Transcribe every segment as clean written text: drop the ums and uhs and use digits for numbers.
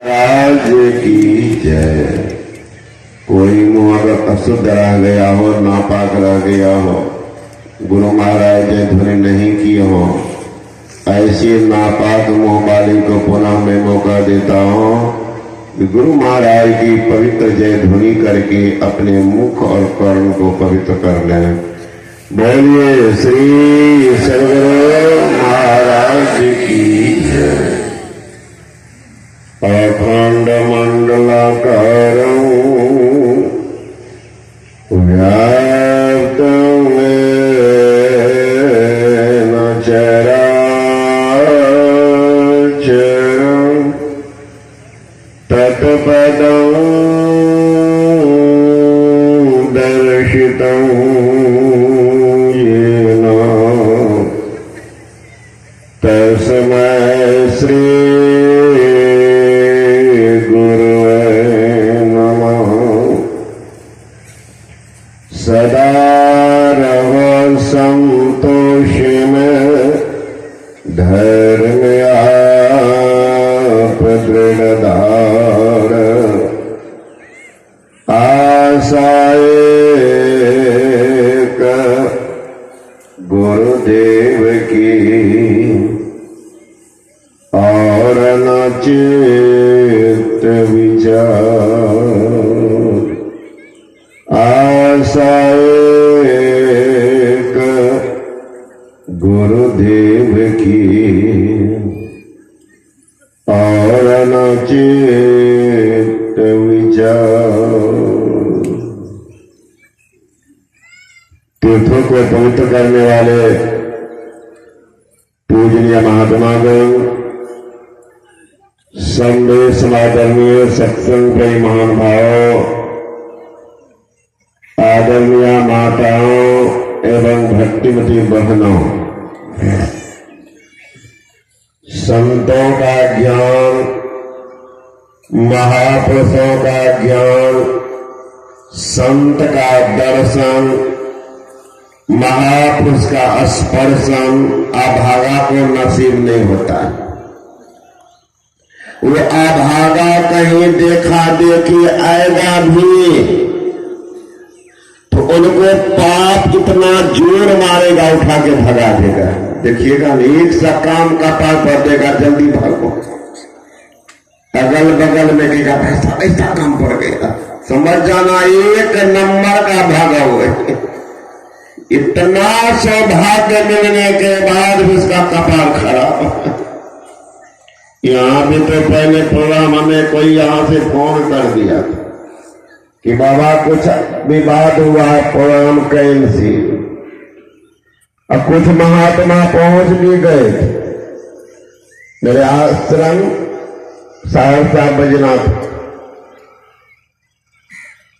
राज की जय। कोई मुंह अगर अशुद्ध रह गया हो, नापाक रह गया हो, गुरु महाराज जय ध्वनि नहीं की हो, ऐसी नापाक मुंह वाली को पुनः मैं मौका देता हूँ। गुरु महाराज की पवित्र जय ध्वनि करके अपने मुख और कर्ण को पवित्र कर लें। बोलिए श्री सद्गुरु महाराज की जय। अखंड मंडलाकारं व्याप्तं येन चराचरं तत्पदं दर्शितं येन तस्मै श्री सदा रह संतोषी में धर्म आप दृढ़धार आशाए का गुरुदेव की और न चित्त विचार आशा एक गुरुदेव की और न चित्त विचार। तीर्थों को पवित्र करने वाले पूजनीय महात्मागण, संदेश समादरणीय सत्संग प्रेमी महानुभावों, आदरणीय माताओं एवं भक्तिमती बहनों, संतों का ज्ञान, महापुरुषों का ज्ञान, संत का दर्शन, महापुरुष का स्पर्शन अभागा को नसीब नहीं होता। वो अभागा कहीं देखा देखी आएगा भी तो उनको पाप इतना जोर मारेगा, उठा के भगा देगा। देखिएगा एक सा काम का पाप कर देगा, जल्दी भागो। अगल बगल में देगा ऐसा ऐसा काम पड़ गया, समझ जाना एक नंबर का भागा हुआ। इतना सौभाग्य मिलने के बाद भी उसका कपाल खराब। यहाँ भी तो पहले प्रोग्राम हमें कोई यहाँ से फोन कर दिया कि बाबा कुछ विवाद हुआ, प्रोग्राम कैंसिल। अब कुछ महात्मा पहुंच भी गए थे मेरे आश्रम सहरसा बजनाथ।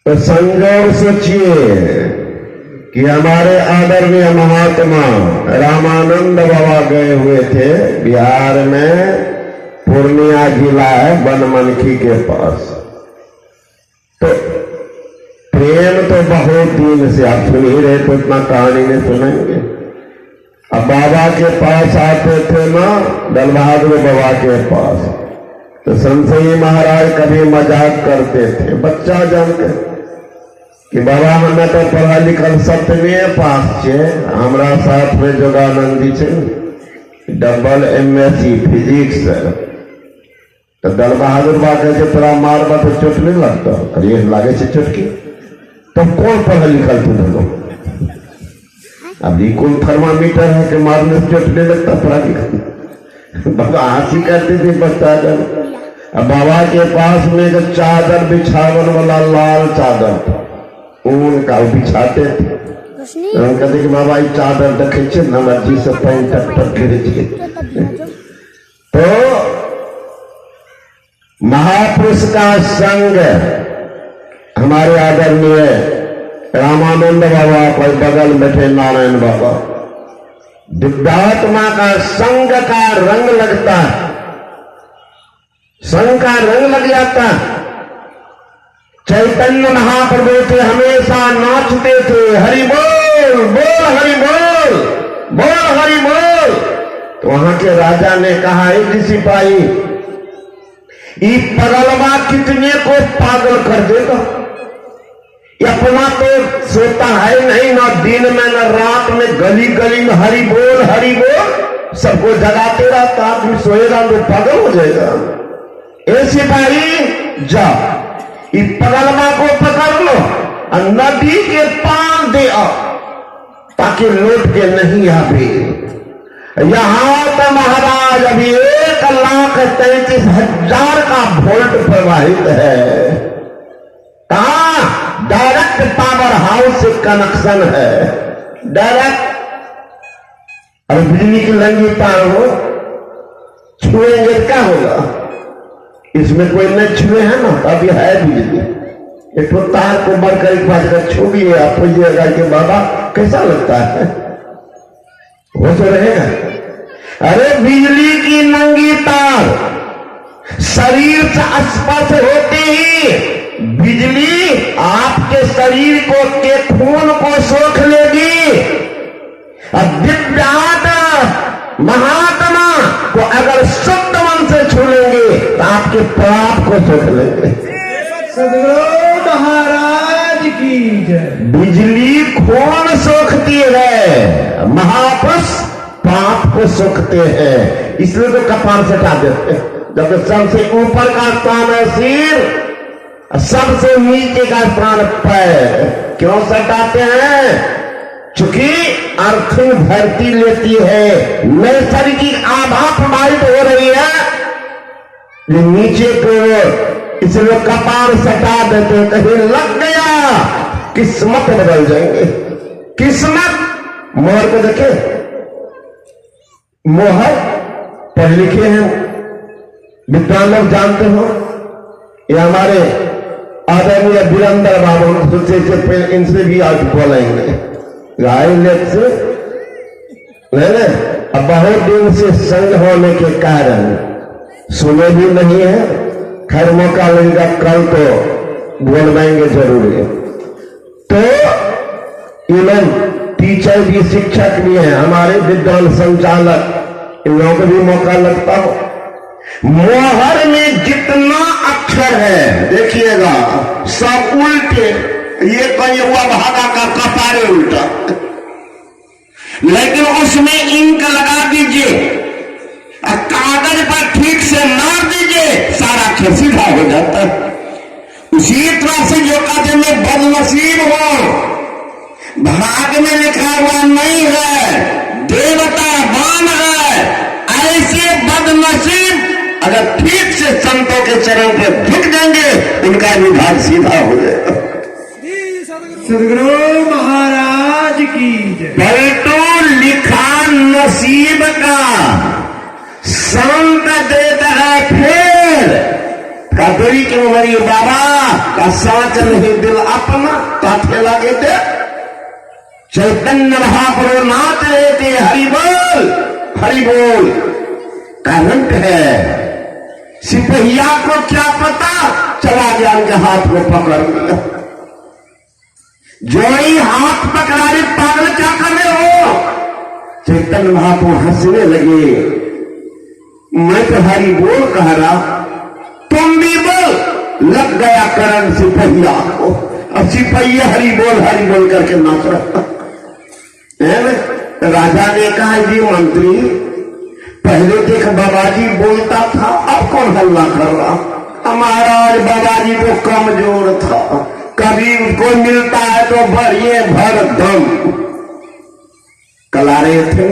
तो संजोग सोचिए कि हमारे आदरणीय महात्मा रामानंद बाबा गए हुए थे बिहार में, पूर्णिया जिला है, बनमनखी के पास। तो प्रेम तो बहुत दिन से आप सुन ही रहे, तो इतना कहानी नहीं सुनेंगे। अब बाबा के पास आते थे ना, दल बहादुर बाबा के पास, तो संशयी महाराज कभी मजाक करते थे, बच्चा जानते कि बाबा हमें तो पढ़ा लिखल 7वें पास छे, हमरा साथ में जोगानंदी छे डबल MSc फिजिक्स। तो दल बहादुर बा कहे तोरा मारबा तो चोट नहीं लगता, करिए लागे से चोटकी। तो कौन पढ़ा लिखल तू धो? अब ये कौन थर्मामीटर है कि मारने से चोट नहीं लगता पढ़ा लिखल? बाबा हंसी करते थे बच्चा जब। अब बाबा के पास में एक चादर बिछावन वाला लाल चादर ऊन का बिछाते थे। हम कहते कि बाबा ये चादर देखे छे नंबर जी से पैन तक गिर जाए। तो महापुरुष का संग हमारे आदरणीय रामानंद बाबा पर बगल बैठे नारायण बाबा, दिव्यात्मा का संग का रंग लगता है, संग का रंग लग जाता है। चैतन्य महाप्रभु थे, हमेशा नाचते थे, हरि बोल बोल हरि बोल बोल हरि बोल। तो वहां के राजा ने कहा, एक सिपाही ये पगलवा कितने को पागल कर देगा। अपना तो सोता है नहीं, ना दिन में ना रात में, गली गली में हरि बोल सबको जगाते रहता। आदमी सोएगा तो पागल हो जाएगा। ऐसे भाई जा इस पगलवा को पकड़ लो और नदी के पार दे आओ ताकि लौट के नहीं आवे। यहां तो महाराज अभी 1,33,000 का वोल्ट प्रवाहित है। कहा डायरेक्ट पावर हाउस से कनेक्शन है, डायरेक्ट। अब बिजली की लंगी तार हो, छुएंगे क्या होगा? इसमें कोई न छुए है ना, अभी है बिजली। एक तो तार को बढ़कर एक बात कर छू भी आप पूछिएगा कि बाबा कैसा लगता है, वो तो रहेगा। अरे बिजली की नंगी तार शरीर से स्पर्श होते ही बिजली आपके शरीर को के खून को सोख लेगी। अब दिव्यात्मा महात्मा को अगर शुद्ध मन से छू लेंगे तो आपके पाप को सोख लेंगे। सदगुरु महाराज की जय। बिजली खून सोखती है, महापुरुष पाप को सोखते हैं, इसलिए तो कपाल से हटा देते हैं। जब सबसे ऊपर का स्थान है सिर, सबसे नीचे का स्थान पैर। क्यों सटाते हैं? चूंकि अर्थिंग भरती लेती है, नैसर्गिक आभा प्रभावित हो रही है ये नीचे को, इसलिए कपाल सटा देते। कहीं लग गया किस्मत बदल जाएंगे। किस्मत मोहर को देखे, मोहर पढ़ लिखे हैं, विद्वान लोग जानते हो। ये हमारे आदरणीय वीरेंद्र बाबू से इनसे भी आज बोलेंगे गाइलेट से नहीं। अब बहुत दिन से संग होने के कारण सुने भी नहीं है। खैर मौका लगेगा कल तो बोलवाएंगे जरूर। तो ये लोग टीचर भी, शिक्षक भी हैं, हमारे विद्वान संचालक, इन लोगों को भी मौका लगता हो। मोहर में जितना अक्षर है देखिएगा सब उल्टे, ये कहीं हुआ भागा का कपारे उल्टा, लेकिन उसमें इंक लगा दीजिए, कागज पर ठीक से मार दीजिए, सारा अक्षर सीधा हो जाता है। उसी तरह से जो कहते में बदनसीब हो, भाग में लिखा हुआ नहीं है, देवता बान है, ऐसे बदनसीब अगर ठीक से संतों के चरण पे झुक जाएंगे उनका भी भाग सीधा हो जाएगा। सदगुरु महाराज की जय। पलटू लिखा नसीब का संत देता है फेर। कदरी के मरी बाबा का साच नहीं दिल अपना काठे लगे थे। चैतन्य महाप्रभु नाथ रहे थे हरि बोल करंट है। सिपहिया को क्या पता, चला गया उनके हाथ में पकड़ लिया। जो ही हाथ पकड़ा रहे पागल क्या कर रहे हो? चैतन्य महाप्रभु हंसने लगे। मैं तो हरि बोल कह रहा, तुम भी बोल। लग गया करंट सिपहिया को। अब सिपहिया हरि बोल करके नाच रहा है। राजा ने कहा जी मंत्री, पहले देख बाबाजी बोलता था, अब कौन हल्ला कर रहा? हमारा बाबाजी तो कमजोर था, कभी उनको मिलता है तो भरिए भर दम। कल आ रहे थे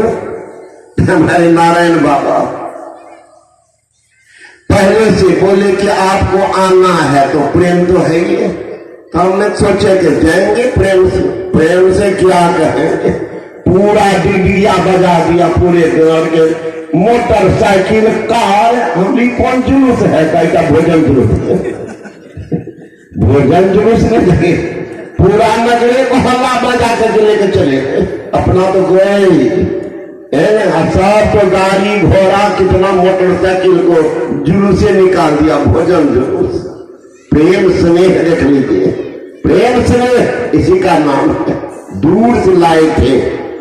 ना हमारे नारायण बाबा, पहले से बोले कि आपको आना है, तो प्रेम तो है ही है। तो हमने सोचे कि जाएंगे प्रेम से क्या कहेंगे। पूरा डिबिया बजा दिया पूरे गांव के, मोटरसाइकिल कार, हमारी कौन जुलूस है? का भोजन जुलूस है। भोजन जुलूस नहीं, पूरा नगरे को हल्ला बजा के लेके चले गए। अपना तो गए सब तो गाड़ी घोड़ा कितना मोटरसाइकिल को जुलूस से निकाल दिया। भोजन जुलूस, प्रेम स्नेह देख लीजिए, प्रेम स्नेह इसी का नाम है। दूर से लाए थे,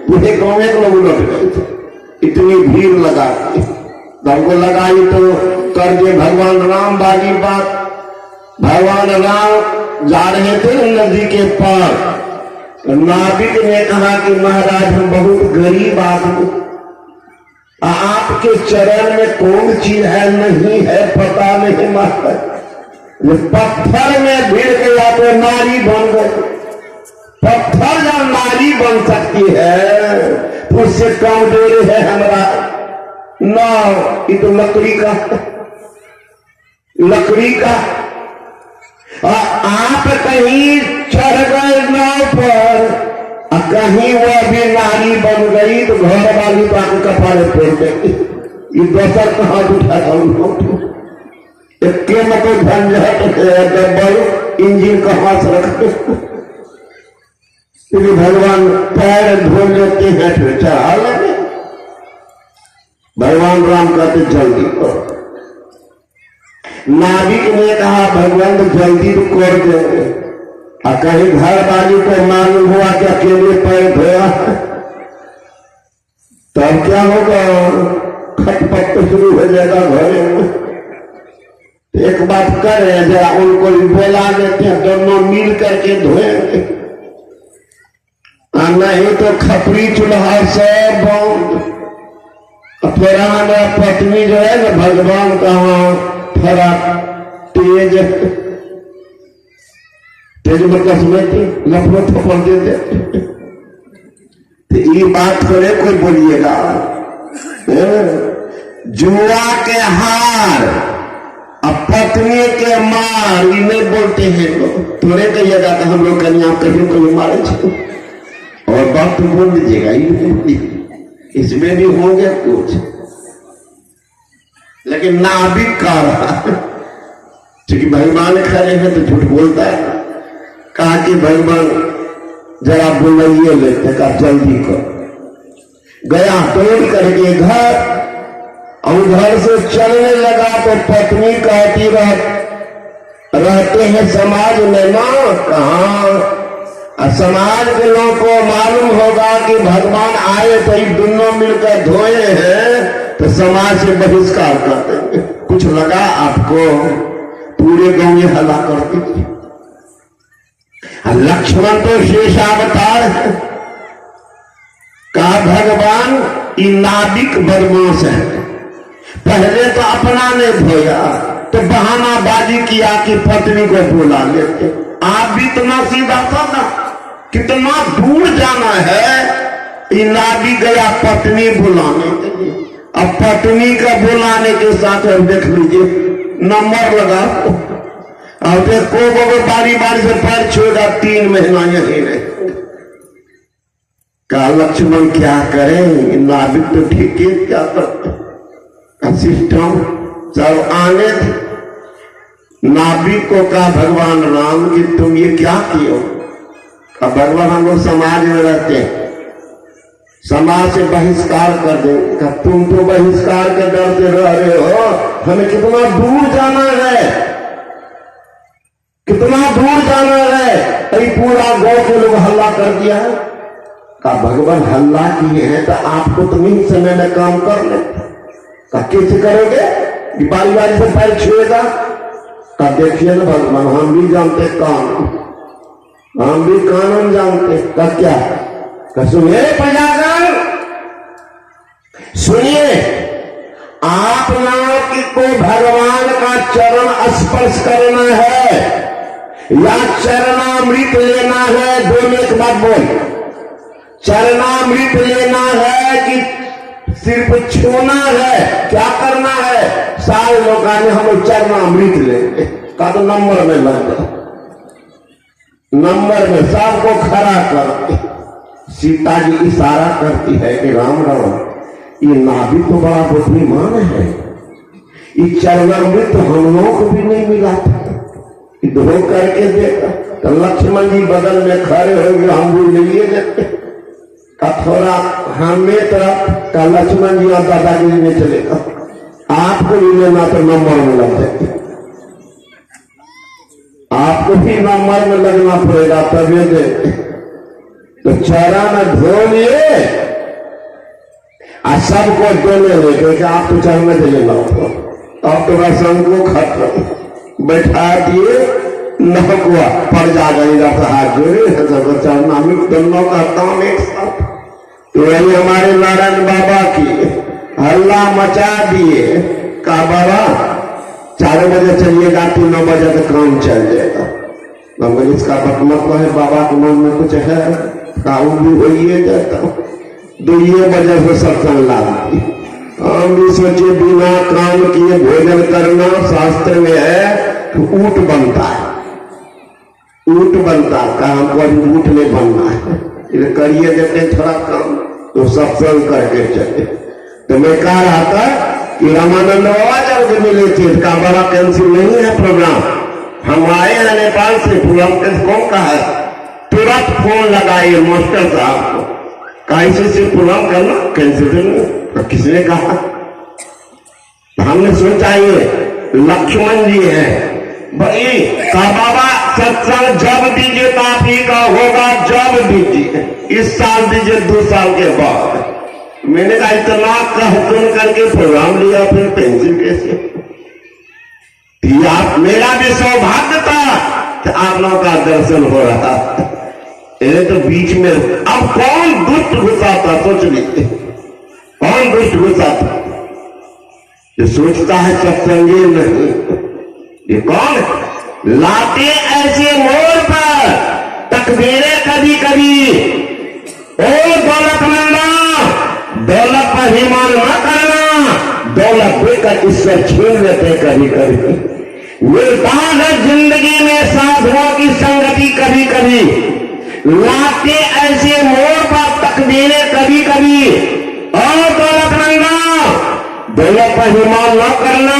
पूरे गाँव के लोग लौट गए थे, इतनी भीड़ लगा दी। तुमको लगाई तो कर दे भगवान राम वाली बात। भगवान राम जा रहे थे नदी के पार, तो नाविक ने कहा कि महाराज हम बहुत गरीब आदमी, आपके चरण में कौन चीज है नहीं है पता नहीं महाराज। पत्थर में भिड़ गया तो नारी बन गई। पत्थर जब नारी बन सकती है तो उससे कमजोर है हमारा नाव। ये तो लकड़ी का आप कहीं चढ़ गए नाव पर, कहीं वह भी नारी बन गई तो घर वाली तो आपके कपाल फोड़ देती। ये दोसर कहाँ उठा था के मतलब झंझट डबल इंजन कहाँ से रखते। भगवान पैर धो लेते हैं फिर चढ़ा लेंगे। भगवान राम कहते जल्दी करो। नाविक ने कहा भगवान जल्दी तो कर देंगे, और कहीं घर वाली को मालूम हुआ कि अकेले पैर धोया तब क्या होगा, खटपट तो शुरू हो जाएगा घरे में। एक बात करें जरा उनको बोला देते हैं, दोनों मिल करके धोएंगे, नहीं तो खपरी चूल्हा सब बंद। पुराना पत्नी जो है ना भगवान का थोड़ा तेज में कसमेती लफड़ो थप्पड़ देते। तो ये बात करे कोई बोलिएगा जुआ के हार अब पत्नी के मार ये नहीं बोलते हैं लोग। थोड़े कहिएगा कि हम लोग कहीं आप कहीं कहीं मारे छो और बात तो बोल दीजिएगा, इसमें भी होंगे कुछ, लेकिन नाविक का क्योंकि भगवान खड़े हैं तो झूठ बोलता है। कहा कि भगवान जरा बुलाइए लेते का जल्दी कर। गया दौड़ करके घर और घर से चलने लगा तो पत्नी कहती रहते हैं समाज में ना कहा, समाज के लोगों को मालूम होगा कि भगवान आए तो ये दोनों मिलकर धोए हैं तो समाज से बहिष्कार कर देंगे। कुछ लगा आपको, पूरे गांव में हल्ला करती थी। लक्ष्मण तो शेषावतार है। कहा भगवान ये नाविक बदमाश है, पहले तो अपना ने धोया तो बहानाबाजी किया कि पत्नी को बुला लेते। आप भी इतना सीधा था ना, कितना दूर जाना है। ये नाविक गया पत्नी बुलाने के लिए, अब पत्नी का बुलाने के साथ अब देख लीजिए नंबर लगा और देखो वो बारी बारी से पैर छुएगा 3 महीना यही रहे। का लक्ष्मण क्या करें, नाविक तो ठीक है क्या करते सिस्टम सब आने थे। नाविक को कहा भगवान राम कि तुम ये क्या किए। अब भगवान हम लोग समाज में रहते हैं, समाज से बहिष्कार कर देंगे। तुम तो बहिष्कार के डर से रह रहे हो, हमें कितना दूर जाना है, कितना दूर जाना है। कई पूरा गांव के लोग हल्ला कर दिया है। का भगवान हल्ला किए हैं तो आपको तो नहीं समय में काम कर लेते। कैसे करोगे, बारी बारी से पैर छुएगा। का देखिए ना भगवान हम भी जानते कानून, हम भी कानून जानते। का क्या सुनिए प्रजागण, सुनिए आप लोगों को भगवान का चरण स्पर्श करना है या चरणामृत लेना है, दोनों एक बात बोल। चरणामृत लेना है कि सिर्फ छूना है, क्या करना है। सारे लोग आने हम चरणामृत लेंगे का तो नंबर में लग गया, नंबर में सबको खड़ा कर। सीता जी इशारा करती है कि राम राम ये नाभिक तो बड़ा बुद्धिमान है, ये चरणामृत तो हम लोगों को भी नहीं मिला था, धो करके देखा। तो लक्ष्मण जी बगल में खड़े हो गए, हम भी लिए देते का थोड़ा हमें तरफ का लक्ष्मण जी और दादागिरी में चलेगा, आपको भी लेना तो नंबर में लग जाए, आपको भी नंबर में लगना पड़ेगा तभी दे। तो चरण धो लिए आज सबको देने लगे क्योंकि आप तो चढ़ने देंगे ना अब तो बस हमको खत्म बैठा दिए नहकुआ पड़ जा गई जब हाथ जोड़े सब चढ़ना में दोनों का काम एक साथ। तो वही हमारे नारायण बाबा की हल्ला मचा दिए का बाबा 4 बजे चलिएगा 3 बजे तक काम चल जाएगा। हम इसका मतलब है बाबा के मन में कुछ है काम भी हो जाता 2 बजे से सत्संग लाती। हम भी सोचे बिना काम किए भोजन करना शास्त्र में है तो ऊट बनता है। ऊट बनता का हमको अभी ऊट नहीं बनना है करिए देते थोड़ा काम तो सत्संग करके चले। तो मैं कह रहा था कि रामानंद बाबा जब मिले थे का बड़ा कैंसिल नहीं है प्रोग्राम। हम आए हैं नेपाल से पूरा कौन कहा है तुरंत फोन लगाइए मास्टर साहब को कैसे से प्रोग्राम करना कैंसिल नहीं। किसने कहा हमने सोचा ये लक्ष्मण जी है भाई का बाबा सत्संग जब दीजिए तो आप ही का होगा जब दीजिए इस साल दीजिए 2 साल के बाद। मैंने कहा इतना कह सुन करके प्रोग्राम लिया फिर पेंसिल कैसे आप मेरा भी सौभाग्य था कि आप लोगों का दर्शन हो रहा ये तो बीच में अब कौन दुष्ट घुसा था सोच लीजिए कौन दुष्ट घुसा था ये सोचता है सत्संगी नहीं ये कौन लाते ऐसे मोड़ पर तकदीरें कभी कभी ओ दौलतमंदा दौलत पर ईमान न करना दौलत देकर ईश्वर छीन लेते कभी कभी। मिलता है जिंदगी में साधुओं की संगति कभी कभी लाते ऐसे मोड़ पर तकदीरें कभी कभी और दौलतमंदा दौलत पर ईमान न करना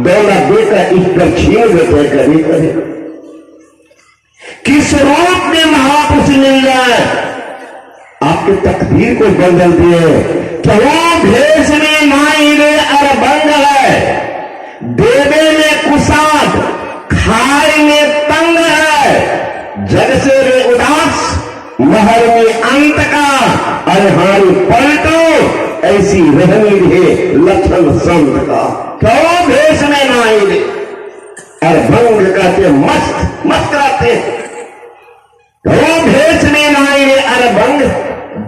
दौलत देकर ईश्वर छीन लेते कभी कभी। किस रूप में महापुरुष मिल जाए आपकी तकदीर को बदल दिए तो वो भेष में नाई रे अरबंग है देवे में कुसाद खाए में तंग है जग से रे उदास महर में अंत का अरहानी पलटो ऐसी रहनी रहे लक्षण संत का। क्यों भेष में नाई रे अरबंग कहते मस्त मस्त रहते क्यों भेष में नाई रे अरबंग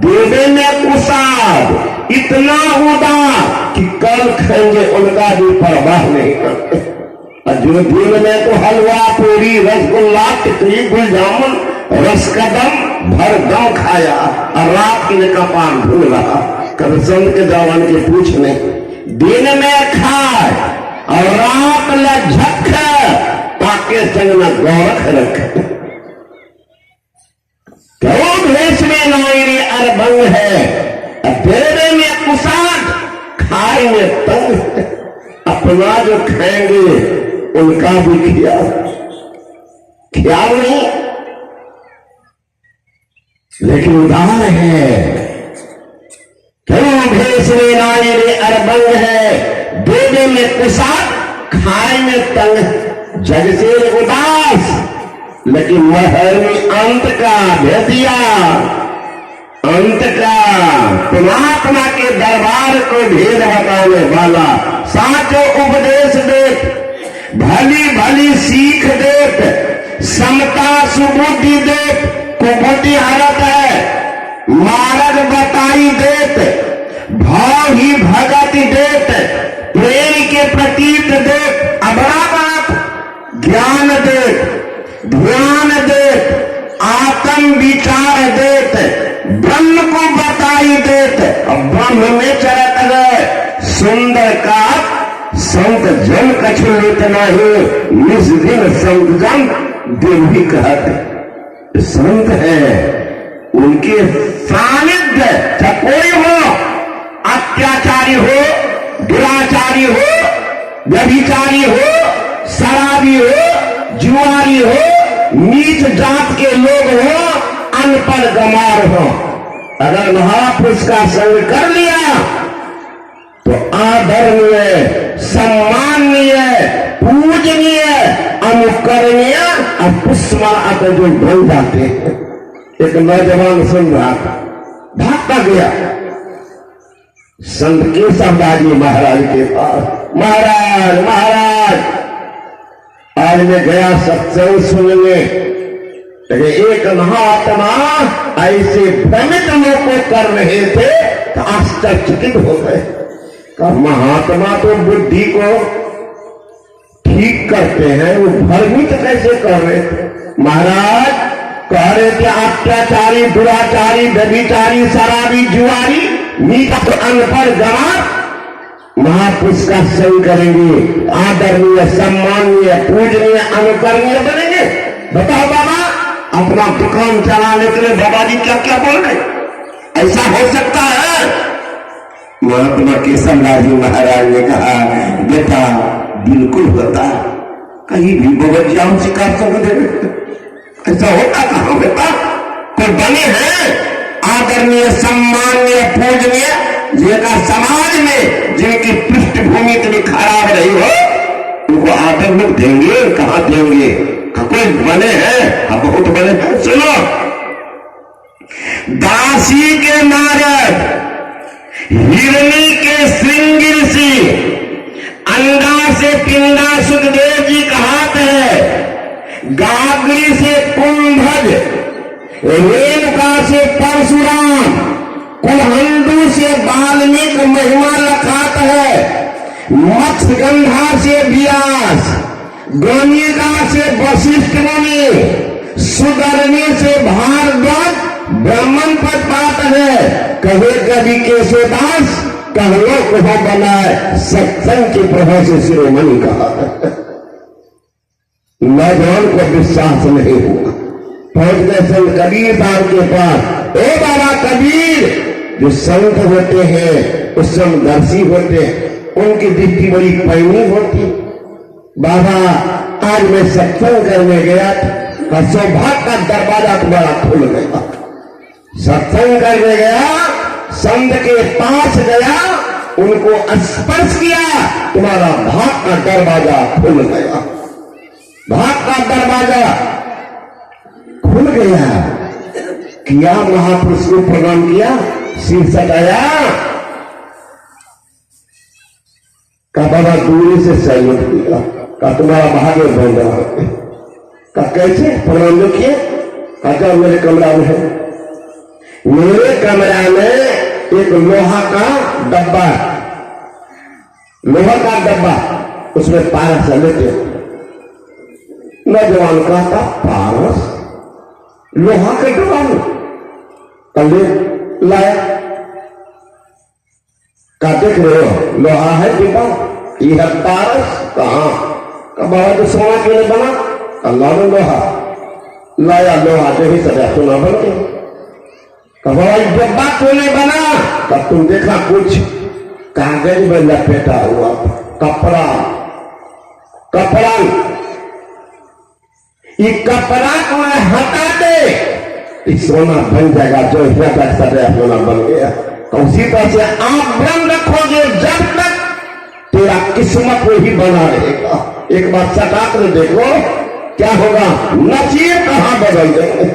देवे में कुसाद इतना उदार कि कल खाएंगे उनका भी परवाह नहीं करते। और जो दिन में तो हलवा पूरी रसगुल्ला टिकरी गुलजामुन रसकदम भर दम खाया और रात के कपान भूल रहा कभी संत के जवान के पूछने दिन में खाए और रात में झक पाके संग में गौरख रखे। क्यों भेष में नाई रे अरबंग है देवे में कुसाद खाए में तंग अपना जो खाएंगे उनका भी ख्याल नहीं लेकिन उदार है। क्यों भेष में नाई रे अरबंग है देवे में कुसाद खाए में तंग जग से उदास लेकिन महर में अंत का भेदिया अंत का परमात्मा के दरबार को भेद बताने वाला साचो उपदेश देत भली भली सीख देत समता सुबुद्धि देत कुबुद्धि हरत है मार्ग बताई देत भाव ही भगत देत प्रेम के प्रतीत देत अबड़ा बात ज्ञान देत ध्यान देत आत्म विचार देत ब्रह्म को बताई देत ब्रह्म में चरत गए सुंदर का संत जन कछु लेत नहीं निज दिन संत जन दिन भी कहते संत है उनके सानिध्य चाहे कोई हो अत्याचारी हो दुराचारी हो व्यभिचारी हो शराबी हो जुआरी हो नीच जात के लोग हो अनपढ़ गमार हो अगर महापुरुष का संग कर लिया तो आदरणीय सम्माननीय पूजनीय अनुकरणीय और पुष्पमाला जो बन जाते हैं। एक नौजवान सुन रहा था भागता गया संत केशवदास जी महाराज के पास। महाराज महाराज आज मैं गया सत्संग सुनने, लेकिन एक महात्मा ऐसे भ्रमित लोग को कर रहे थे तो आश्चर्यचकित हो गए। का महात्मा तो बुद्धि को ठीक करते हैं, वो भ्रमित कैसे कर रहे थे? महाराज कह रहे थे अत्याचारी, दुराचारी, व्यभिचारी, शराबी, जुआरी, नीच अनपढ़ गंवार महापुरुष का संग करेंगे, आदरणीय, सम्मानीय, पूजनीय, अनुकरणीय बनेंगे। बताओ बाबा, अपना दुकान चलाने के लिए बाबा जी क्या क्या बोल रहे? ऐसा हो सकता है? महात्मा केशवदास जी महाराज ने कहा, बेटा बिल्कुल होता, कहीं भी बगैचाओं से कर सकते, ऐसा होता कहां बेटा? कोई बने हैं आदरणीय, सम्मानीय, पूजनीय, जिनका समाज में जिनकी पृष्ठभूमि इतनी खराब रही हो, उनको आदर लोग देंगे? कहां देंगे? कोई बने हैं? हाँ, बहुत बने हैं। सुनो, दासी के नारद, हिरणी के श्रृंगी ऋषि, अंडा से पिंडा सुखदेव जी कहात है, गागरी से कुंभज, रेणुका से परशुराम, कुलहंडू से वाल्मीकि महिमा लखात है, मत्स्यगंधा से व्यास, गणिका से वशिष्ठ मुनि, सुदर्णी से भारद्वाज ब्राह्मण पद पात है। कहे कवि केशवदास, कहलो कहो बनाए, सत्संग के प्रभाव से शिरोमणि कहा। नौजवान को विश्वास नहीं हुआ, पहुंच गए संत कबीर साहब के पास। ए बाबा कबीर, जो संत होते हैं, उस समदर्शी होते हैं, उनकी दृष्टि बड़ी पैनी होती। बाबा आज मैं सत्संग करने गया था, सौभाग्य का दरवाजा तुम्हारा खुल गया। सत्संग करने गया, संत के पास गया, उनको स्पर्श किया, तुम्हारा भाग का दरवाजा खुल गया। भाग का दरवाजा खुल गया। किया, महापुरुष को प्रणाम किया, सिर सटाया, का बाबा दूरी से सैल्यूट किया, का तुम्हारा भाग्य बन रहा है। का कैसे प्रणाम किए? का मेरे कमरा में है। मेरे कमरा में एक लोहा का डब्बा, लोहा का डब्बा, उसमें पारस लेते। नौजवान का था पारस, लोहा के डब्बा में कल लाया। का देख रहे हो, लोहा है डिब्बा, यह पारस कहां? बाबा तो सोना के लिए बना, अल्लाह ने लोहा लाया, लोहा जो ही सजा सोना बन गया। बाबा डब्बा क्यों नहीं बना? तब तुम देखा कुछ कागज में लपेटा हुआ कपड़ा, कपड़ा, ये कपड़ा को हटा दे, सोना बन जाएगा। जो इतना तक सजा सोना बन गया, तो उसी तरह से आप बंद रखोगे जब तक तेरा किस्मत को ही बना रहेगा। एक बार सटा कर देखो क्या होगा। नसीब कहां बदल देंगे?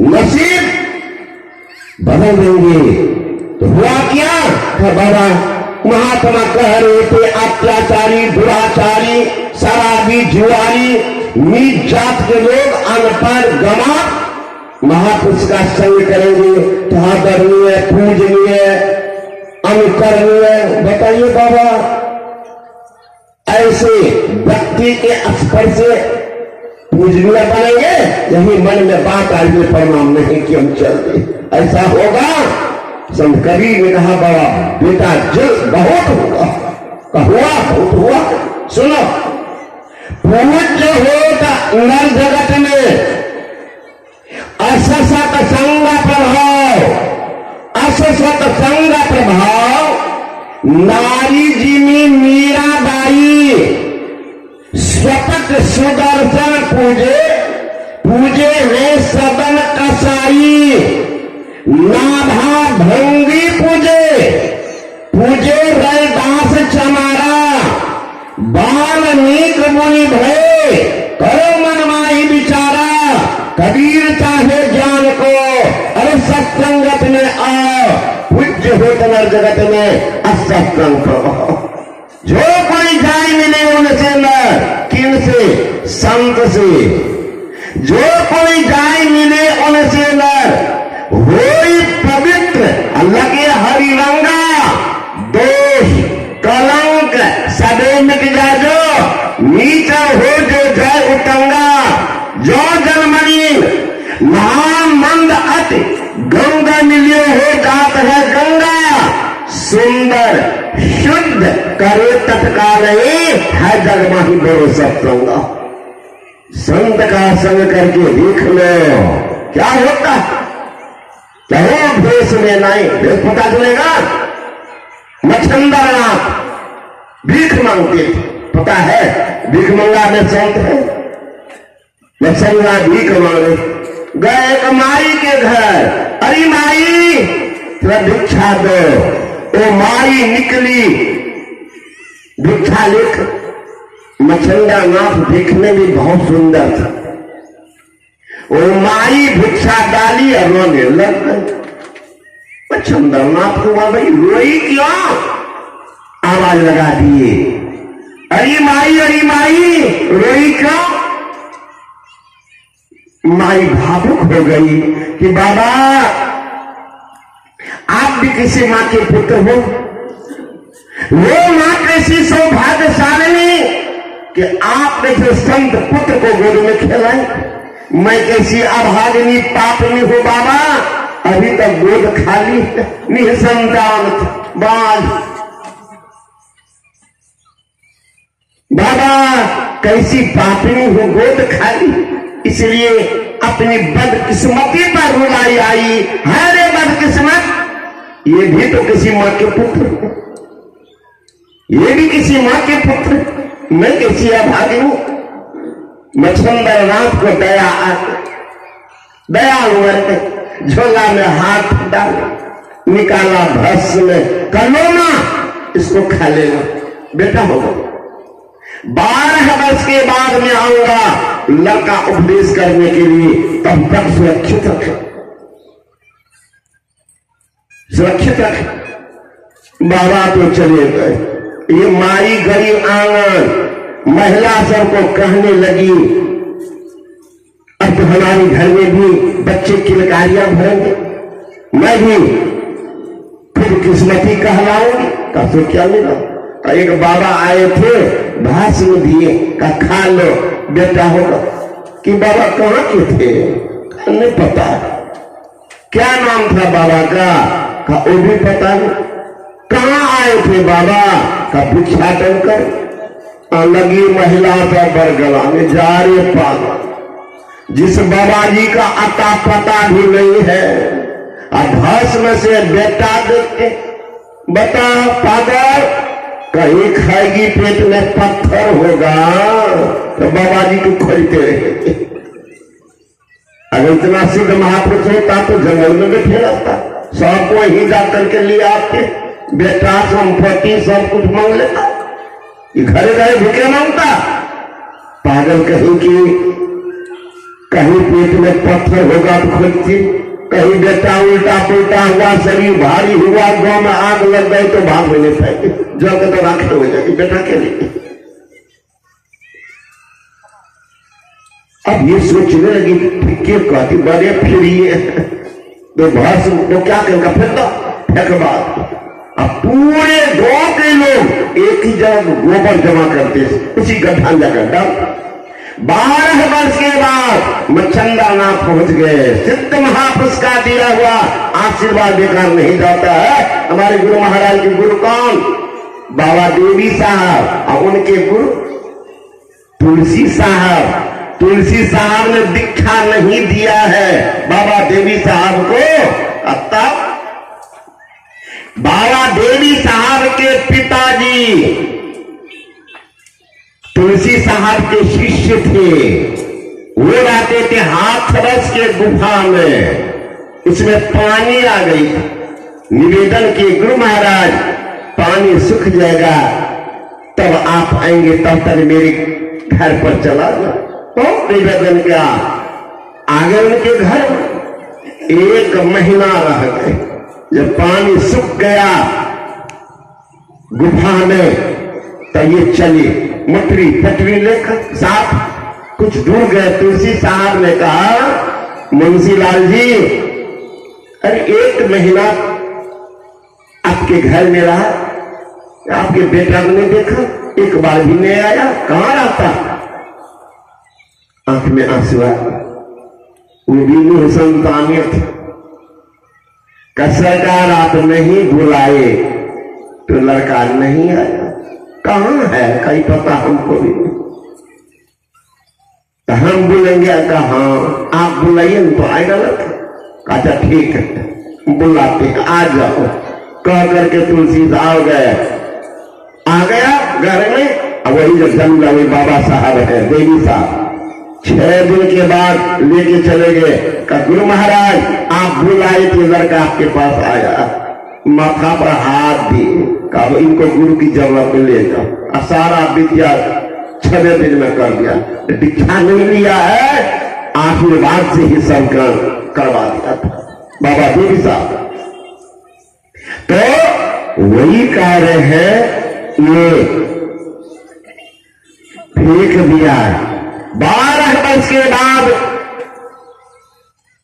नसीब बदल देंगे। तो हुआ क्या? बाबा महात्मा कह रहे थे अत्याचारी, दुराचारी, शराबी, जुआरी, नीच जात के लोग, अनपढ़ गंवार महापुरुष का संग करेंगे तो आदरणीय, पूजनीय, अनुकरणीय। बताइए बाबा, ऐसे व्यक्ति के स्पर्श से पूजनीय बनेंगे? यही मन में बात आई, प्रणाम नहीं कि हम चलते, ऐसा होगा? संत कबीर ने कहा बाबा बेटा जल बहुत होगा। हुआ, बहुत हुआ। सुनो, पूज्य होता नर जगत में असत संग प्रभाव, असत संग प्रभाव, नारी जिनी मीराबाई, स्वतक सुदर्शन पूजे, पूजे है सदन कसाई, नाभा भंगी पूजे, पूजे रैदास चमारा, वाल्मीकि मुनि भय, करो मनमाही विचारा, कबीर चाहे ज्ञान को, अरे सत्संगत में आओ, पूज्य हो नर जगत में असत्संग करो। जो कोई जाय मिले उनसे नर, किन से? संत से। जो कोई जाय मिले उनसे नर, होई पवित्र, लगे हरि रंगा, दोष कलंक सदै मिट जाजो, नीचा हो जो जय उतंगा। जो जन्मलीन महामंद अति, गंगा मिलियो हो जात है गंगा। सुंदर शुद्ध करे तत्काल है जग माही बड़ो सत्संगा। संत का संग करके देख लो क्या होता। क्या हो भेष में नहीं, भेष पता चलेगा। मच्छंदरनाथ भीख मांगते थे, पता है भीख मंगा में संत है। मच्छंदा भीख मांगे गए एक माई के घर, अरे माई थोड़ा भिक्षा दो। ओ माई निकली भिक्षा लेकर। मच्छंदा नाथ देखने में बहुत सुंदर था। ओ माई भिक्षा डाली और रोने लग गई। मच्छंदा नाथ को भाई रोई क्यों? आवाज लगा दिए, अरे माई रोई क्यों? माई भावुक हो गई कि बाबा आप भी किसी मां के पुत्र हो। वो मां कैसी सौभाग्यशालिनी कि आप जैसे संत पुत्र को गोद में खिलाए। मैं कैसी अभागिनी पापनी हूं बाबा, अभी तक गोद खाली निसंतान बाल। बाबा कैसी पापनी हूं, गोद खाली, इसलिए अपनी बदकिस्मती पर रुलाई आई। है रे बदकिस्मत, ये भी तो किसी मां के पुत्र, ये भी किसी मां के पुत्र, मैं कैसी अभागी हूं। मच्छंदर नाथ को दया आके दयालु करके झोला में हाथ डाल निकाला, भस्म में कलो ना इसको खा लेना बेटा होगा। 12 वर्ष के बाद में आऊंगा लड़का उपदेश करने के लिए, तब तक सुरक्षित रख, सुरक्षित रख। बाबा तो चले गए। ये माई गई आंगन, महिला सबको कहने लगी अब तो हमारे घर में भी बच्चे किलकारियां भरेंगे, मैं भी फिर किस्मती कहलाऊंगी। का तो क्या मिला? एक बाबा आए थे, भाषण दिए, का खा लो बेटा होगा। कि बाबा कहाँ के थे? नहीं पता। क्या नाम था बाबा का वो भी पता नहीं। कहाँ आए थे बाबा? का भिक्षाटन कर। लगी महिला का बरगला में जा रे पागल, जिस बाबा जी का अता पता भी नहीं है, भस्म से बेटा देते। बता पागल, कहीं खाएगी पेट में पत्थर होगा तो बाबा जी को खोजते रहे। अगर इतना सिद्ध महापुरुष होता तो जंगल में बैठे रहता, सबको ही जाकर के लिए आते, बेटा संपत्ति सब कुछ मांग लेता। ये घरे घरे भूखे मांगता। पागल कहीं की कहीं पेट में पत्थर होगा तो खोजती, कहीं बेटा उल्टा पुल्टा हुआ, शरीर भारी हुआ, गांव में आग लग गई तो भाग में नहीं पाएंगे, जो तो राखे हो जाएगी बेटा के लिए। अब ये सोचने लगी फिक्र कहती बड़े फिर ये तो भाष वो क्या करेगा, फिर तो फेंक बात। अब पूरे गांव के लोग एक ही जगह गोबर जमा करते, उसी गड्ढा जगह डाल। 12 वर्ष के बाद मच्छंदरनाथ पहुंच गए। सिद्ध महापुरुष का दिया हुआ आशीर्वाद बेकार नहीं जाता है। हमारे गुरु महाराज के गुरु कौन? बाबा देवी साहब, और उनके गुरु तुलसी साहब। तुलसी साहब ने दीक्षा नहीं दिया है बाबा देवी साहब को। तब बाबा देवी साहब के पिताजी तुलसी साहब के शिष्य थे। वो रहते थे हाथरस के गुफा में, उसमें पानी आ गई। निवेदन के गुरु महाराज पानी सूख जाएगा तब आप आएंगे, तब तक मेरे घर पर चला जाओ। तो निवेदन क्या, आगे उनके घर 1 महीना रह गए। जब पानी सूख गया गुफा में, तो ये चली मुठरी पटरी लेकर साथ कुछ दूर गए। तुलसी साहब ने कहा, मुंशी लाल जी, अरे 1 महीना आपके घर में रहा, आपके बेटा को नहीं देखा, एक बार भी नहीं आया, कहां रहता? आंख में आंसू आया। वो भी नूह संतानियत का सरकार आप नहीं बुलाए तो लड़का नहीं आया, कहां है कहीं पता हमको भी नहीं। तो हम बोलेंगे, कहा आप बुलाइए तो आएगा लड़का। अच्छा ठीक है, बुलाते हैं, आ जाओ। कह करके तुलसी साहब गए, आ गया घर में। अब वही जो जन्म वही बाबा साहब है, देवी साहब, 6 दिन के बाद लेके चले गए। कहा गुरु महाराज आप बुलाए थे, लड़का आपके पास आया, माथा पर हाथ दिए, कहा इनको गुरु की जरूरत में ले जाओ। सारा विद्या 6 दिन में कर दिया, दीक्षा नहीं लिया है, आशीर्वाद से ही सब करवा दिया था बाबा देवी साहब। तो वही कार्य है, ये फेंक दिया। 12 वर्ष के बाद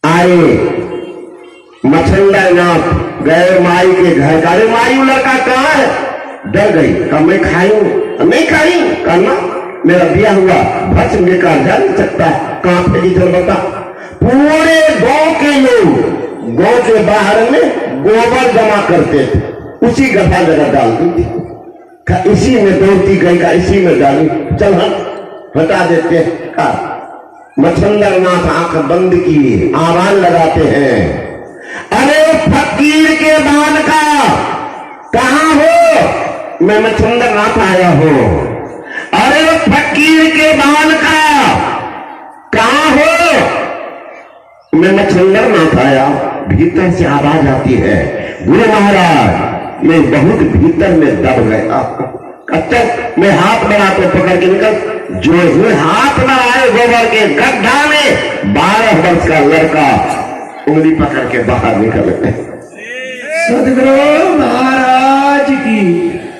आए मच्छंदर नाथ, गए माई के घर। अरे माई वो लड़का कहाँ है? डर गई, कहा मैं खाई हूं, नहीं खाई, करना मेरा दिया हुआ भस्म लेकर जा नहीं सकता, कहां फेंकी चल बता। पूरे गांव के लोग गांव के बाहर में गोबर जमा करते थे, उसी गड्ढा जगह डालती थी। इसी में दौड़ती गई, का इसी में डाली, चल हम हटा देते हैं। का मच्छंदर नाथ आंख बंद की, आवाज लगाते हैं, अरे फकीर के बाल का कहां हो? मैं मच्छंदर नाथ आया हूं। अरे फकीर के बाल का कहां हो? मैं मच्छंदर नाथ आया। भीतर से आवाज आती है, गुरु महाराज मैं बहुत भीतर में दब गया। अच्छा मैं हाथ बढ़ा तो पकड़ के निकल, जो ही हाथ बढ़ाए गोबर के गड्ढा में 12 वर्ष का लड़का उंगली पकड़ के बाहर निकल गए। सदगुरु महाराज की।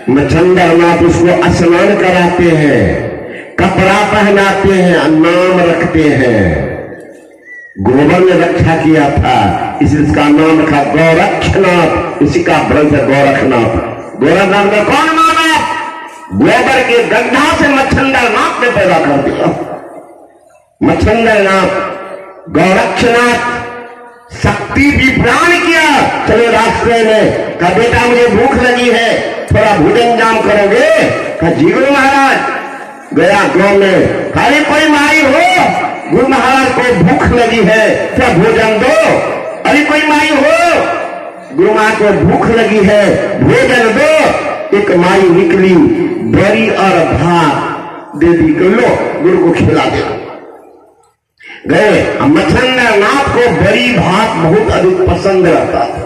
मच्छंदर नाथ उसको स्नान कराते हैं, कपड़ा पहनाते हैं, नाम रखते हैं। गोबर ने रक्षा किया था, इसलिए इसका नाम रखा गोरक्षनाथ। इसी का वंश है गोरखनाथ। गोरखनाथ का कौन माना? गोबर के गड्ढा से मच्छंदर नाथ ने पैदा कर दिया। मच्छंदर नाथ, गोरक्षनाथ, शक्ति भी प्राण किया। चले रास्ते में, कहा बेटा मुझे भूख लगी है, थोड़ा भोजन जाम करोगे? कहा जी गुरु महाराज। गया गांव में, खाली कोई माई हो, गुरु महाराज को भूख लगी है, क्या भोजन दो। अरे कोई माई हो, गुरु महाराज को भूख लगी है, भोजन दो। एक माई निकली, बड़ी और भात दे दी, लो गुरु को खिला दे। गए, मच्छंदर नाथ को बड़ी भात बहुत अधिक पसंद रहता था,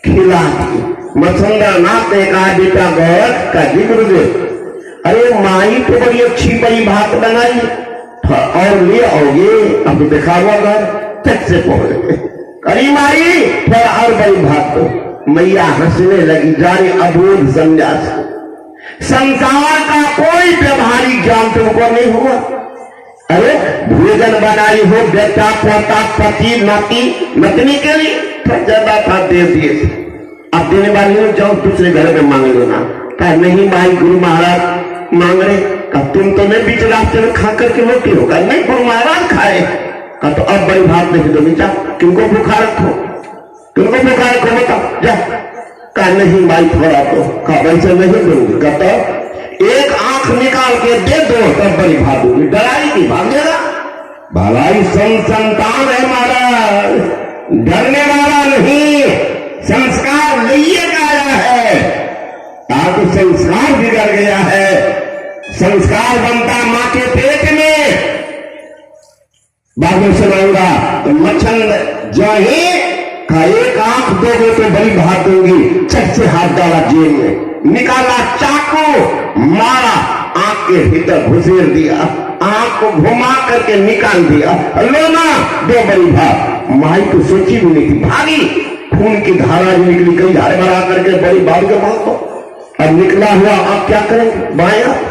खिला दी। मच्छंदर नाथ ने कहा बेटा गौरख का जी गुरुदेव, अरे माई तो बड़ी अच्छी बड़ी भात बनाई, और ले आओगे? अब तो देखा हुआ घर चट से पहुंच गए। अरे माई थोड़ा और बड़ी भात दो। मैया हंसने लगी, जाने अबोध संन्यास, संसार का कोई व्यवहारिक ज्ञान तुमको नहीं हुआ। अरे भोजन बनाई हो बेटा पोता पति नाती नतनी के लिए, तो ज्यादा था दे दिए। अब देने वाली हो, जाओ दूसरे घर में मांग लो ना। कहा नहीं माई गुरु महाराज मांग रहे। कहा तुम तो नहीं बीच रास्ते में खा करके रोटी हो? कहा नहीं गुरु महाराज खाए। कहा तो अब बड़ी भात नहीं दो बेटा, किनको भूखा रखो, किनको भूखा रखो बताओ जा। कहा नहीं भाई थोड़ा तो। कहा वैसे नहीं दूंगी। कहता एक आंख निकाल के दे दो तब बड़ी भात दूंगी। डराएगी, भागेगा। भलाई संतान है महाराज, डरने वाला नहीं, संस्कार लिए आया है। आपको संस्कार बिगड़ गया है। संस्कार बनता मां के पेट में। बाद में सुनाऊंगा तो मच्छंद जो ही का एक आंख दोगे तो बड़ी भात दूंगी। चट से हाथ डाला जेब में, निकाला चाकू, मारा, आंख के भीतर घुसेर दिया, आंख को घुमा करके निकाल दिया। लो ना दो बड़ी भात। माई तो सोची भी नहीं थी, भागी। खून की धारा जो निकली, कई धारे भरा करके बड़ी बात के मांग को अब निकला हुआ आप क्या करेंगे? बाएं हाथ,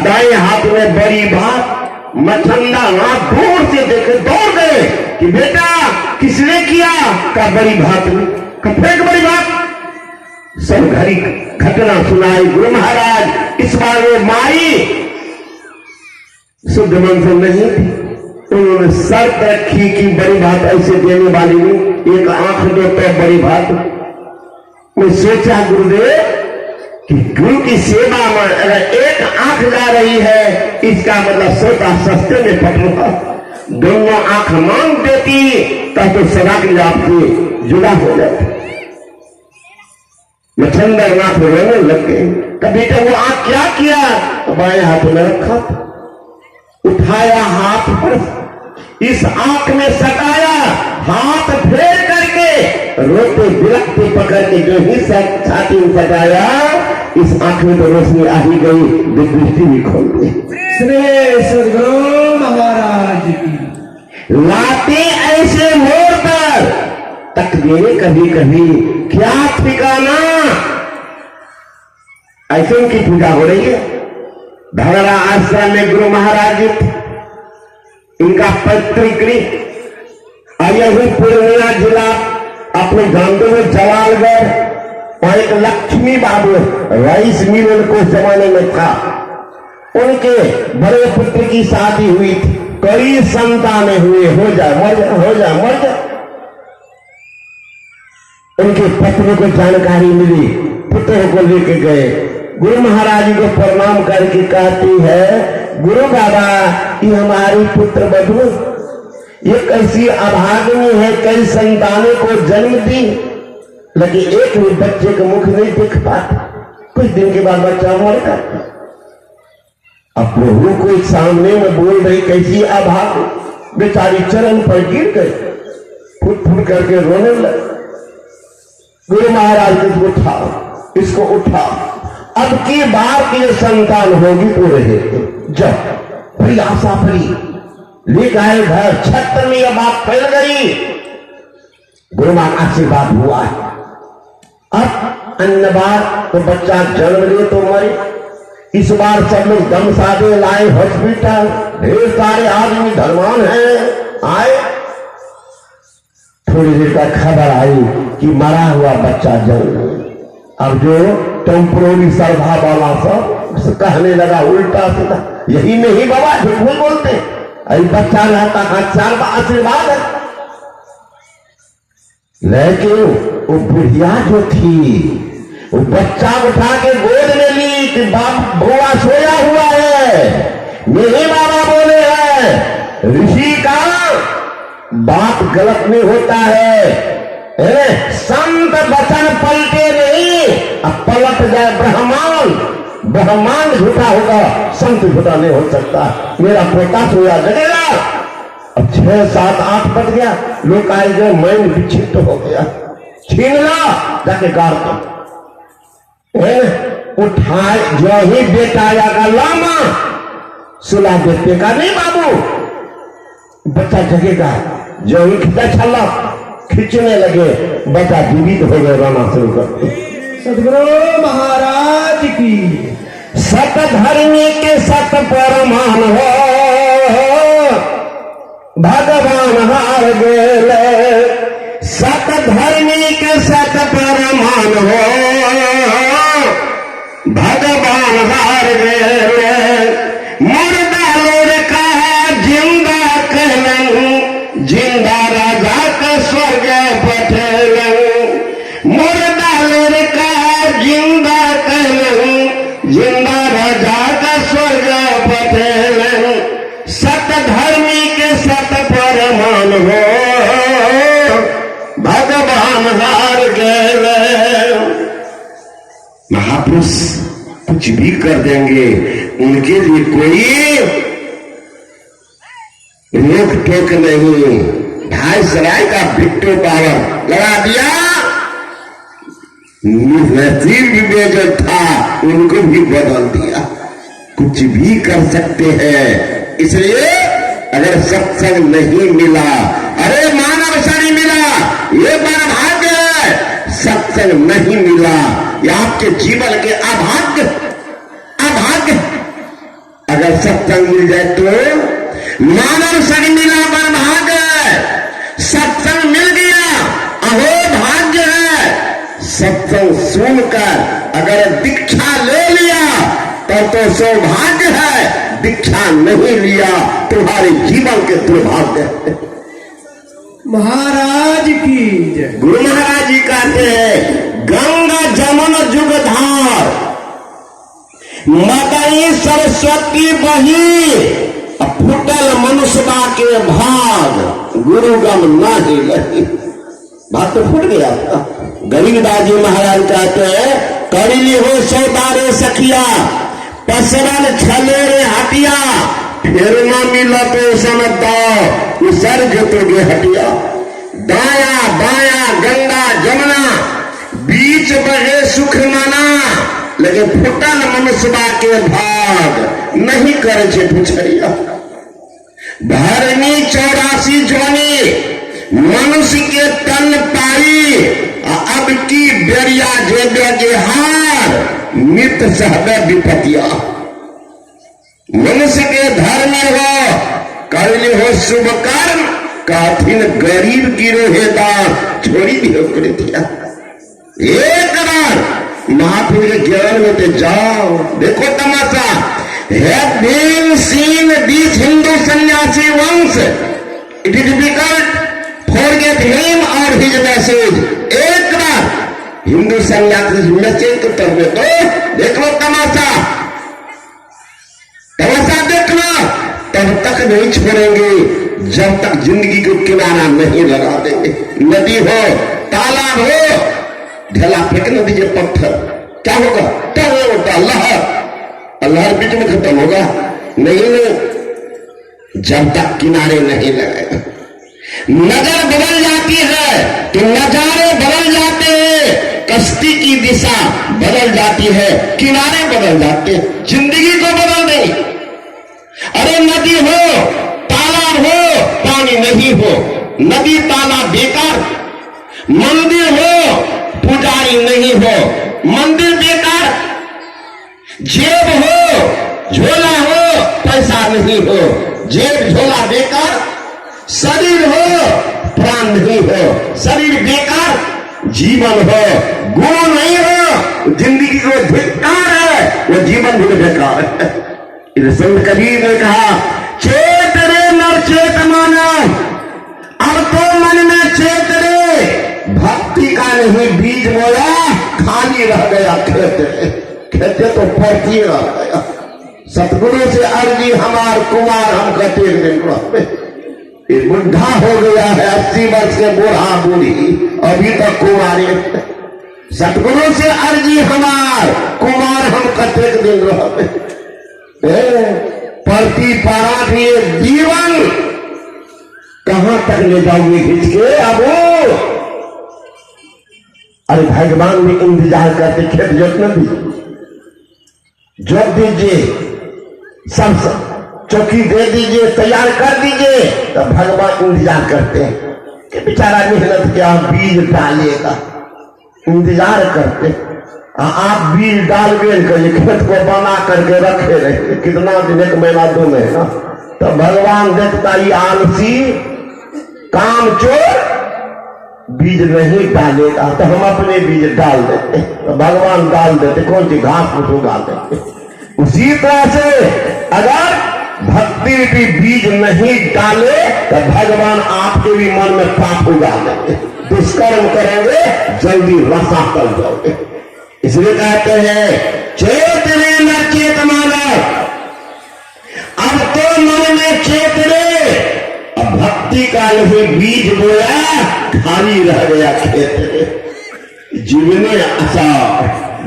दाएं हाथ में बड़ी बात। मछंदा हाथ दूर से देखे दौड़ गए कि बेटा किसने किया? का बड़ी बात ने का फेंक बड़ी बात। सब घड़ी घटना सुनाई। गुरु महाराज इस बार वो माई शुद्ध मन से नहीं थी, उन्होंने शर्त रखी कि बड़ी बात ऐसे देने वाली नहीं, एक आंख दो तो बड़ी बात। मैं सोचा गुरुदेव कि गुरु की सेवा में अगर एक आंख जा रही है, इसका मतलब सोता सस्ते में पकड़ा। दोनों आंख मांग देती तब तो सदा के लिए आपसे जुड़ा हो जाता। मछंदर नाथ रोने लग गए। कभी तो वो आंख क्या किया? तो बाएं हाथ में रखा, उठाया हाथ पर, इस आंख में सटाया, हाथ फेर करके रोते बिलखते पकड़ के जो ही छाती में सटाया, इस आंख में तो रोशनी आ ही गई, दृष्टि भी खोल गई। श्री सद्गुरु महाराज की। लाते ऐसे मोड़ पर तकदीरें कभी कभी क्या ठिकाना। ऐसे उनकी पूजा हो रही है। धवरा आश्रम में गुरु महाराज जी, इनका पैतृक यही पूर्णिया जिला अपने जानते हुए जलालगढ़, और एक लक्ष्मी बाबू राइस मिल उनको जमाने में था। उनके बड़े पुत्र की शादी हुई थी, कई संतानें हुए, हो जाए मर जाए, हो जाए मर जाए। उनके पत्नी को जानकारी मिली, पुत्र को लेके गए। गुरु महाराज जी को प्रणाम करके कहती है, गुरु बाबा ये हमारी पुत्र बधू ये कैसी अभागिनी है, कई संतानों को जन्म दी, लेकिन एक भी बच्चे का मुख नहीं दिख पाता। कुछ दिन के बाद बच्चा मर जाता। अब प्रभु को सामने में बोल रही, कैसी अभाग, बेचारी चरण पर गिर गई, फुट फुट करके रोने लगे। गुरु महाराज को उठाओ, इसको उठाओ, अब की बार की संतान होगी तो रहे। जब बड़ी आशा पड़ी, ले गए घर, छत्र में यह बात फैल गई। गुरु महाराज आशीर्वाद हुआ। अब अन्य बार तो बच्चा जन्म ले तो मरे, इस बार सब लोग दम साधे लाए हॉस्पिटल, ढेर सारे आदमी धर्मान हैं आए। थोड़ी देर तक खबर आई कि मरा हुआ बच्चा जन्म। अब जो टेम्पोररी श्रद्धा वाला सब कहने लगा उल्टा सीधा, यही नहीं बाबा झूठ नहीं बोलते, अरे बच्चा रहता चार आशीर्वाद है। लेकिन वो बुढ़िया जो थी, वो बच्चा उठा के गोद में ली कि बाप बुआ सोया हुआ है, मेरे बाबा बोले हैं ऋषि का बात गलत नहीं होता है। संत वचन पलटे नहीं, अब पलट जाए ब्रह्मांड, ब्रह्मांड झूठा होगा, संत झूठा नहीं हो सकता। मेरा पोता सोया जगेगा। अब 6, 7, 8 बज गया, लोग आए गए, मैंने विक्षिप्त हो गया, छीन ला जाके गाड़ दो। उठाए जो ही बेटा आया लामा सुला देते का नहीं बाबू, बच्चा जगेगा। जो ही खिंचा छल्ला खींचने लगे, बच्चा जीवित हो गए, रोना शुरू कर। सद्गुरु महाराज की। सत धर्मी के सत परमान हो, भगवान हार गेले। सत धर्मी के सत परमान हो, भगवान हार गेले। मुर्दा लड़का जिंदा कहलन, जिंदा राजा का स्वर्ग पठेलन। मुर्दा लड़का जिंदा कहलन, जिंदा राजा का स्वर्ग पठेलन। सत धर्मी के सत परमान हो, भगवान हार गए। महापुरुष कुछ भी कर देंगे, उनके लिए कोई रोक टोक नहीं। 2.5 सराय का विक्टो पावर लगा दिया, नसीब में जो था उनको भी बदल दिया। कुछ भी कर सकते हैं। इसलिए अगर सत्संग नहीं मिला, अरे मानव शरीर मिला, ये बड़ा भाग्य है। सत्संग नहीं मिला ये आपके जीवन के अभाग्य अभाग्य। अगर सत्संग मिल जाए तो मानव संग मिला पर भाग्य, सत्संग मिल गया अहो भाग्य है। सत्संग सुनकर अगर दीक्षा ले लिया तब तो सौभाग्य है, दीक्षा नहीं लिया तुम्हारे जीवन के दुर्भाग्य है। महाराज की जय। गुरु महाराज जी कहते हैं गंगा जमुन जुगधार मदई सरस्वती बही, फुटल मनुष्यबा के भाग गुरु गम नहीं लही। भाग तो फूट गया था। गरीबदास जी महाराज कहते हैं करिली हो सौदारे सखिया, पसरल छले रे हटिया, फिर न मिला तो समझदाओ उसर जोतोगे हटिया। दाया बाया गंगा जमुना बीच बहे सुख माना, लेकिन फुटल मनुष्यबा के भाग नहीं करे छे पुछरिया। धरनी 84 जोनी मनुष्य के तन पाई, अब की बेरिया जेबे के हार मित सहबे विपतिया। मनुष्य के धर्म हो करले हो शुभ कर्म, काथिन गरीब गिरो है दान छोड़ी भी हो कर दिया। एक बार महापुर के ज्ञान में तो जाओ, देखो तमाशा। Have been seen this Hindu sannyasi once, it is difficult forget him और हिज मैसेज। एक बार हिंदू सन्यासी मैसेज को तरफ दो, देख लो तमाशा, तमाशा देखना, तब तक नहीं छोड़ेंगे जब तक जिंदगी को किनारा नहीं लगा देंगे। नदी हो तालाब हो, ढेला फेंकने दीजिए पत्थर, क्या होगा? क्या होगा? लहर, लहर बीच में खत्म होगा नहीं, जब तक किनारे नहीं लगाएगा। नजर बदल जाती है तो नजारे बदल जाते हैं, कश्ती की दिशा बदल जाती है, किनारे बदल जाते हैं, जिंदगी को बदल नहीं। अरे नदी हो तालाब हो पानी नहीं हो, नदी तालाब बेकार, मंदिर हो पुजारी नहीं हो, मंदिर बेकार, जेब हो झोला हो पैसा नहीं हो, जेब झोला बेकार, शरीर हो प्राण नहीं हो, शरीर बेकार, जीवन हो गुण नहीं हो, जिंदगी को धिक्कार है, वो जीवन भी बेकार है। संत कबीर ने कहा चेत रे नर चेत मानव, अब तो मन में चेत रे, भक्ति का नहीं बीज बोया खाली रह गया खेत, खेते तो फर्जी रह गया। सतगुरु से अर्जी हमार कुमार हम कहते दिन ये बुढ़ा हो गया है, 80 वर्ष के बूढ़ा बूढ़ी अभी तक कुमारी। सतगुरु से अर्जी हमार कुमार हम कतेक दिन रहे, पड़ती पारा भी जीवन कहां तक ले जाओगे खींच के। अब अरे भगवान भी इंतजार करते, खेत जोतना दीजिए, जोत दीजिए, सब चौकी दे दीजिए, तैयार कर दीजिए, तब भगवान इंतजार करते हैं कि बेचारा मेहनत किया बीज डालेगा, इंतजार करते। आप बीज डाल के खेत को बना करके रखे रहे कितना दिन, 1 महीना 2 महीना, तो भगवान देखता ही आलसी काम चोर बीज नहीं डालेगा, तो हम अपने बीज डाल देते, तो भगवान डाल देते, कौन सी घास फूस उगा देते। उसी तरह से अगर भक्ति भी बीज नहीं डाले तो भगवान आपके भी मन में पाप उगा देंगे, दुष्कर्म करेंगे, जल्दी रसा कर जाओगे। इसलिए कहते हैं चेत रे न चेत मानव, अब तो मन में चेत रे, अब भक्ति का नहीं बीज बोया खाली रह गया खेत। जीवने आशा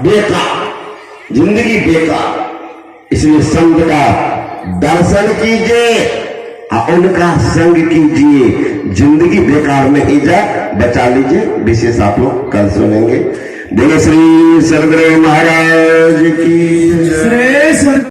बेकार, जिंदगी बेकार। इसलिए संत का दर्शन कीजिए और उनका संग कीजिए, जिंदगी बेकार नहीं जाए, बचा लीजिए। विशेष आप लोग कल सुनेंगे। बोले श्री सदगुरु महाराज की।